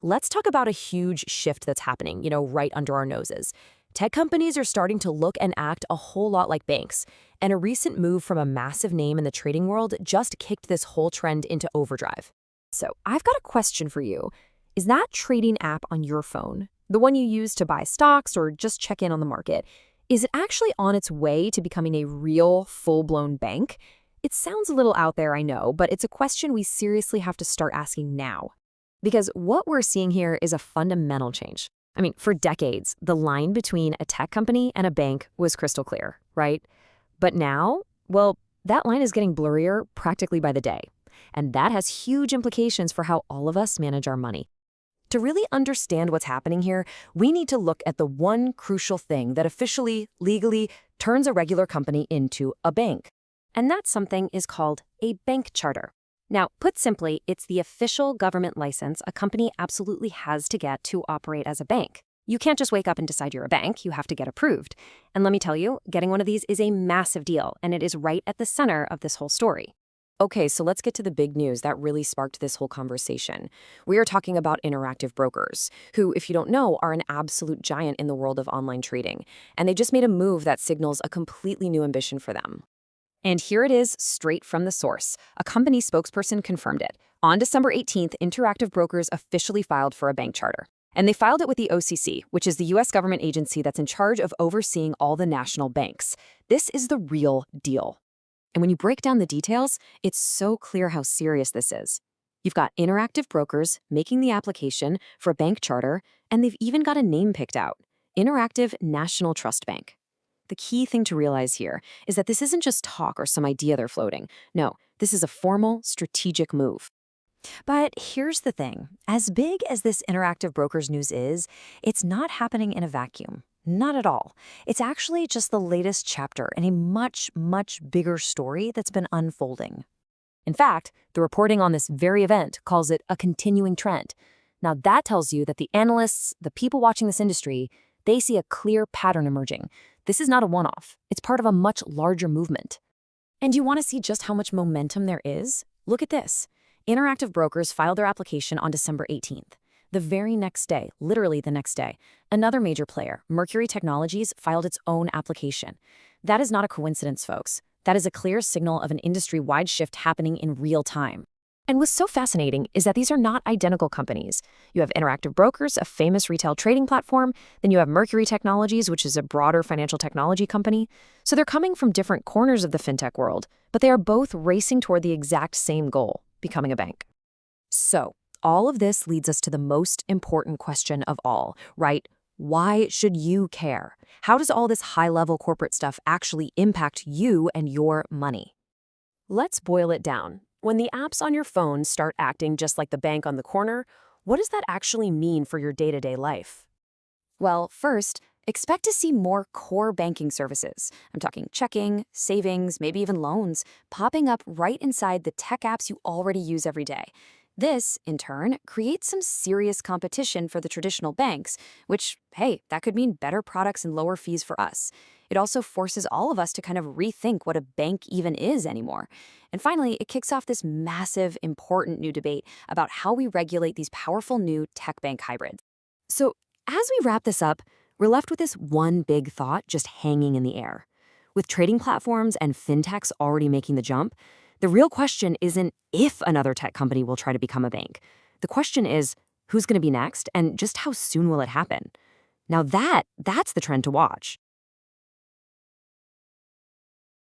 Let's talk about a huge shift that's happening, right under our noses. Tech companies are starting to look and act a whole lot like banks, and a recent move from a massive name in the trading world just kicked this whole trend into overdrive. So, I've got a question for you. Is that trading app on your phone, the one you use to buy stocks or just check in on the market, is it actually on its way to becoming a real, full-blown bank? It sounds a little out there, I know, but it's a question we seriously have to start asking now. Because what we're seeing here is a fundamental change. I mean, for decades, the line between a tech company and a bank was crystal clear, right? But now, well, that line is getting blurrier practically by the day. And that has huge implications for how all of us manage our money. To really understand what's happening here, we need to look at the one crucial thing that officially, legally, turns a regular company into a bank. And that something is called a bank charter. Now, put simply, it's the official government license a company absolutely has to get to operate as a bank. You can't just wake up and decide you're a bank, you have to get approved. And let me tell you, getting one of these is a massive deal, and it is right at the center of this whole story. Okay, so let's get to the big news that really sparked this whole conversation. We are talking about Interactive Brokers, who, if you don't know, are an absolute giant in the world of online trading. And they just made a move that signals a completely new ambition for them. And here it is, straight from the source. A company spokesperson confirmed it. On December 18th, Interactive Brokers officially filed for a bank charter. And they filed it with the OCC, which is the U.S. government agency that's in charge of overseeing all the national banks. This is the real deal. And when you break down the details, it's so clear how serious this is. You've got Interactive Brokers making the application for a bank charter, and they've even got a name picked out, Interactive National Trust Bank. The key thing to realize here is that this isn't just talk or some idea they're floating. No, this is a formal, strategic move. But here's the thing. As big as this Interactive Brokers news is, it's not happening in a vacuum. Not at all. It's actually just the latest chapter in a much, much bigger story that's been unfolding. In fact, the reporting on this very event calls it a continuing trend. Now that tells you that the analysts, the people watching this industry, they see a clear pattern emerging. This is not a one-off. It's part of a much larger movement. And you want to see just how much momentum there is? Look at this. Interactive Brokers filed their application on December 18th. The very next day, literally the next day, another major player, Mercury Technologies, filed its own application. That is not a coincidence, folks. That is a clear signal of an industry-wide shift happening in real time. And what's so fascinating is that these are not identical companies. You have Interactive Brokers, a famous retail trading platform. Then you have Mercury Technologies, which is a broader financial technology company. So they're coming from different corners of the fintech world, but they are both racing toward the exact same goal, becoming a bank. So all of this leads us to the most important question of all, right? Why should you care? How does all this high-level corporate stuff actually impact you and your money? Let's boil it down. When the apps on your phone start acting just like the bank on the corner, what does that actually mean for your day-to-day life? Well, first, expect to see more core banking services. I'm talking checking, savings, maybe even loans, popping up right inside the tech apps you already use every day. This, in turn, creates some serious competition for the traditional banks, which, hey, that could mean better products and lower fees for us. It also forces all of us to kind of rethink what a bank even is anymore. And finally, it kicks off this massive, important new debate about how we regulate these powerful new tech bank hybrids. So, as we wrap this up, we're left with this one big thought just hanging in the air. With trading platforms and fintechs already making the jump, the real question isn't if another tech company will try to become a bank. The question is, who's going to be next and just how soon will it happen? Now that's the trend to watch.